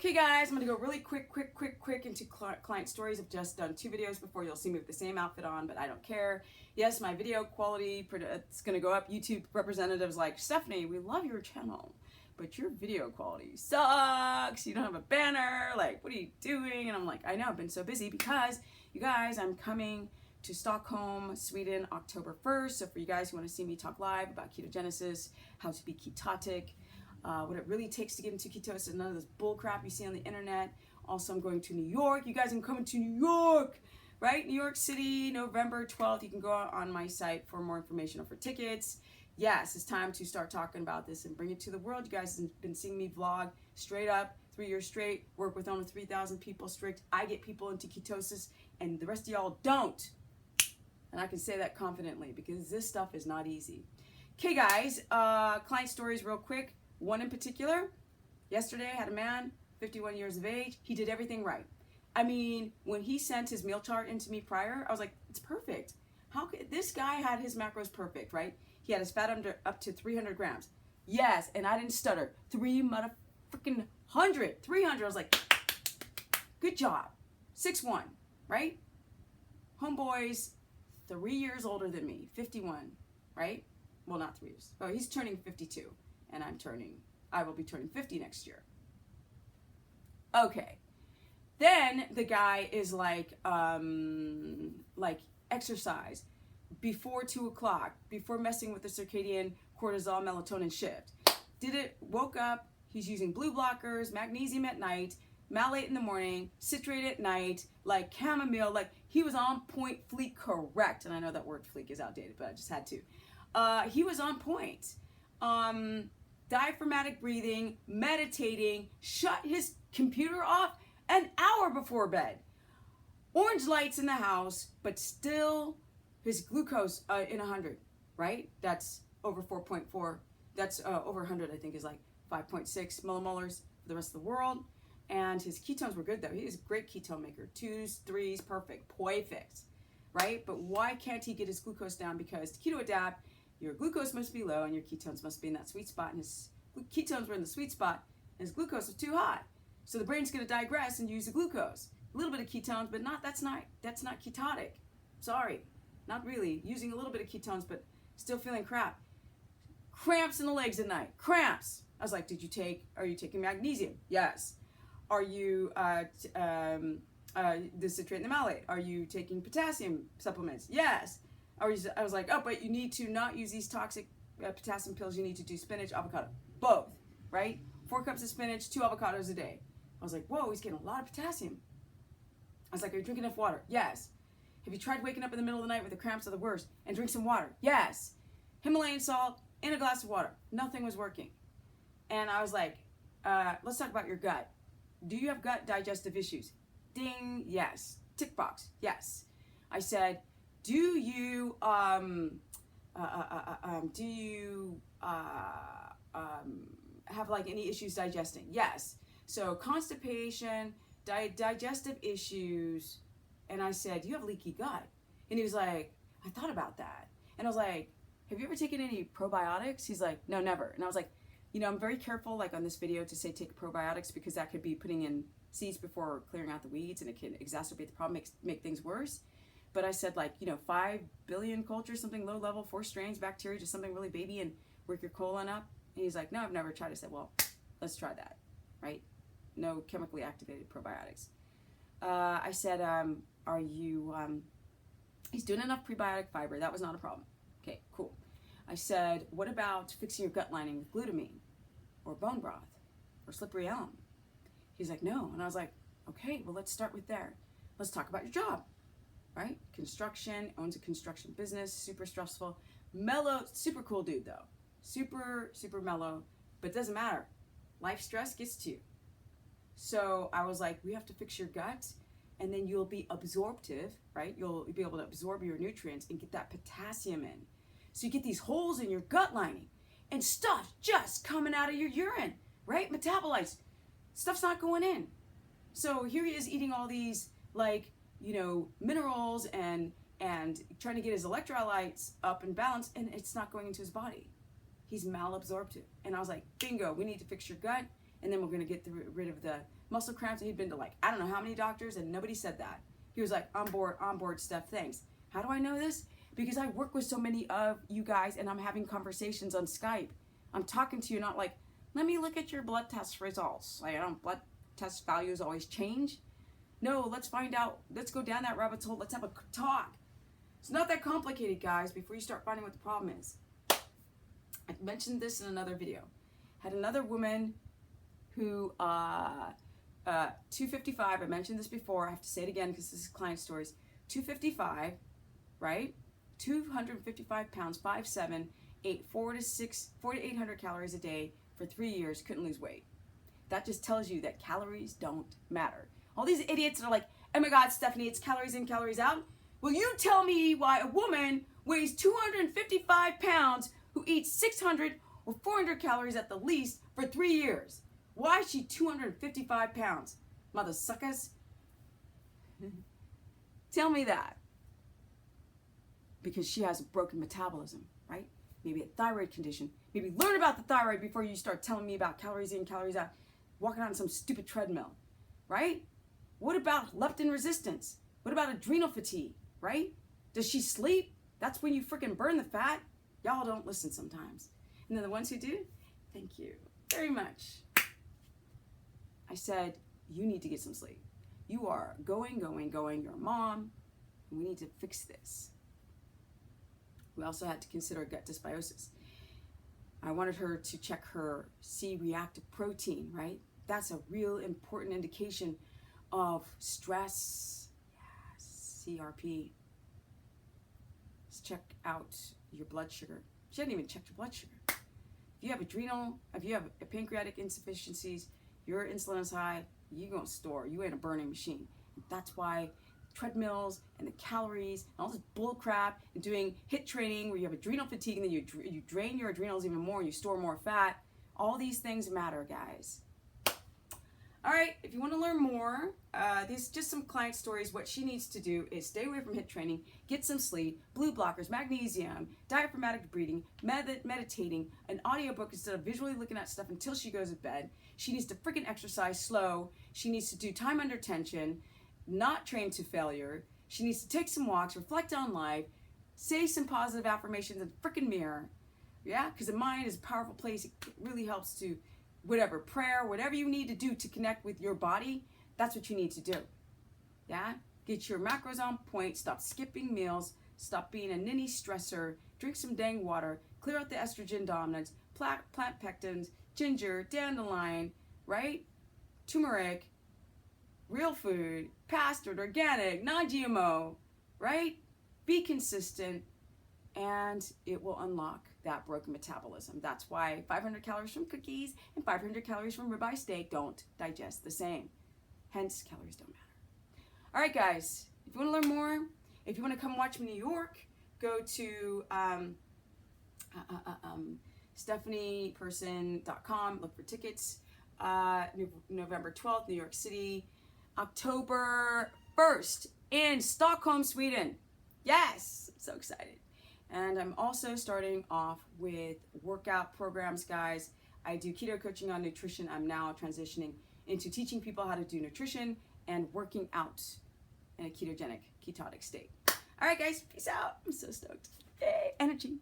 Okay guys, I'm gonna go really quick into client stories. I've just done 2 videos before. You'll see me with the same outfit on, but I don't care. Yes, my video quality, it's gonna go up. YouTube representatives like, Stephanie, we love your channel, but your video quality sucks. You don't have a banner. Like, what are you doing? And I'm like, I know, I've been so busy because, you guys, I'm coming to Stockholm, Sweden, October 1st. So for you guys who want to see me talk live about ketogenesis, how to be ketotic, what it really takes to get into ketosis, and none of this bull crap you see on the internet. Also, I'm going to New York. You guys, I'm coming to New York, right? New York City, November 12th. You can go on my site for more information or for tickets. Yes, it's time to start talking about this and bring it to the world. You guys have been seeing me vlog straight up, 3 years straight, work with almost 3,000 people strict. I get people into ketosis, and the rest of y'all don't. And I can say that confidently because this stuff is not easy. Okay, guys, client stories real quick. One in particular, yesterday I had a man, 51 years of age. He did everything right. I mean, when he sent his meal chart into me prior, I was like, it's perfect. How could this guy had his macros perfect, right? He had his fat under up to 300 grams. Yes, and I didn't stutter. 300. I was like, good job. 6'1", right? Homeboy's 3 years older than me, 51, right? Well, not 3 years. Oh, he's turning 52. And I will be turning 50 next year. Okay. Then the guy is like exercise before 2 o'clock, before messing with the circadian cortisol melatonin shift. Did it, woke up, he's using blue blockers, magnesium at night, malate in the morning, citrate at night, like chamomile, like he was on point, fleek correct. And I know that word fleek is outdated, but I just had to. He was on point. Diaphragmatic breathing, meditating, shut his computer off an hour before bed. Orange lights in the house, but still his glucose in 100, right? That's over 4.4. That's over 100, I think, is like 5.6 millimolars for the rest of the world. And his ketones were good, though. He is a great ketone maker. 2s, 3s, perfect, perfect, right? But why can't he get his glucose down? Because to keto adapt, your glucose must be low and your ketones must be in that sweet spot, and his ketones were in the sweet spot and his glucose was too high. So the brain's going to digress and use the glucose. A little bit of ketones, but that's not ketotic. Sorry, not really. Using a little bit of ketones, but still feeling crap. Cramps in the legs at night. Cramps. I was like, are you taking magnesium? Yes. Are you the citrate and the malate? Are you taking potassium supplements? Yes. I was like, oh, but you need to not use these toxic potassium pills. You need to do spinach, avocado, both, right? 4 cups of spinach, 2 avocados a day. I was like, whoa, he's getting a lot of potassium. I was like, are you drinking enough water? Yes. Have you tried waking up in the middle of the night with the cramps are the worst and drink some water? Yes. Himalayan salt in a glass of water. Nothing was working. And I was like, let's talk about your gut. Do you have gut digestive issues? Ding, yes. Tick box, yes. I said, do you have like any issues digesting? Yes. So constipation, digestive issues. And I said, do you have leaky gut? And he was like, I thought about that. And I was like, have you ever taken any probiotics? He's like, no, never. And I was like, I'm very careful, like on this video, to say take probiotics because that could be putting in seeds before clearing out the weeds, and it can exacerbate the problem, make things worse. But I said, like, 5 billion cultures, something low level, 4 strains, bacteria, just something really baby, and work your colon up. And he's like, no, I've never tried. I said, well, let's try that, right? No chemically activated probiotics. I said, are you, he's doing enough prebiotic fiber. That was not a problem. Okay, cool. I said, what about fixing your gut lining with glutamine or bone broth or slippery elm? He's like, no. And I was like, okay, well, let's start with there. Let's talk about your job. Right? Construction, owns a construction business, super stressful, mellow, super cool dude though. Super, super mellow, but it doesn't matter. Life stress gets to you. So I was like, we have to fix your gut, and then you'll be absorptive, right? You'll be able to absorb your nutrients and get that potassium in. So you get these holes in your gut lining and stuff just coming out of your urine, right? Metabolites. Stuff's not going in. So here he is eating all these like, minerals and trying to get his electrolytes up and balanced, and it's not going into his body. He's malabsorptive. And I was like, bingo, we need to fix your gut, and then we're going to get rid of the muscle cramps, and he'd been to like, I don't know how many doctors, and nobody said that. He was like, on board stuff, thanks. How do I know this? Because I work with so many of you guys, and I'm having conversations on Skype. I'm talking to you, not like, let me look at your blood test results. Like, blood test values always change. No, let's find out. Let's go down that rabbit hole. Let's have a talk. It's not that complicated, guys, before you start finding what the problem is. I mentioned this in another video. Had another woman who, 255, I mentioned this before, I have to say it again because this is client stories. 255, right? 255 pounds, 5'7", ate 400 to 800 calories a day for 3 years, couldn't lose weight. That just tells you that calories don't matter. All these idiots that are like, oh my God, Stephanie, it's calories in, calories out. Will you tell me why a woman weighs 255 pounds who eats 600 or 400 calories at the least for 3 years? Why is she 255 pounds? Mother suckers. Tell me that. Because she has a broken metabolism, right? Maybe a thyroid condition. Maybe learn about the thyroid before you start telling me about calories in, calories out. Walking on some stupid treadmill, right? What about leptin resistance? What about adrenal fatigue, right? Does she sleep? That's when you freaking burn the fat. Y'all don't listen sometimes. And then the ones who do, thank you very much. I said, you need to get some sleep. You are going. You're a mom. And we need to fix this. We also had to consider gut dysbiosis. I wanted her to check her C-reactive protein, right? That's a real important indication of stress. Yes, CRP. Let's check out your blood sugar. She hadn't even checked your blood sugar. If you have if you have pancreatic insufficiencies, your insulin is high, you gonna store. You ain't a burning machine. That's why treadmills and the calories and all this bull crap and doing HIIT training where you have adrenal fatigue and then you drain your adrenals even more and you store more fat. All these things matter, guys. All right, if you want to learn more, these just some client stories. What she needs to do is stay away from HIIT training, get some sleep, blue blockers, magnesium, diaphragmatic breathing, meditating, an audiobook instead of visually looking at stuff until she goes to bed. She needs to freaking exercise slow. She needs to do time under tension, not train to failure. She needs to take some walks, reflect on life, say some positive affirmations in the freaking mirror. Yeah, because the mind is a powerful place. It really helps to whatever, prayer, whatever you need to do to connect with your body, that's what you need to do. Yeah? Get your macros on point, stop skipping meals, stop being a ninny stressor, drink some dang water, clear out the estrogen dominance, plant pectins, ginger, dandelion, right? Turmeric, real food, pastured, organic, non-GMO, right? Be consistent, and it will unlock that broken metabolism. That's why 500 calories from cookies and 500 calories from ribeye steak don't digest the same. Hence, calories don't matter. All right, guys, if you want to learn more, if you want to come watch me in New York, go to stephanieperson.com, look for tickets. November 12th, New York City. October 1st in Stockholm, Sweden. Yes, I'm so excited. And I'm also starting off with workout programs, guys. I do keto coaching on nutrition. I'm now transitioning into teaching people how to do nutrition and working out in a ketogenic, ketotic state. All right, guys, peace out. I'm so stoked. Yay, energy.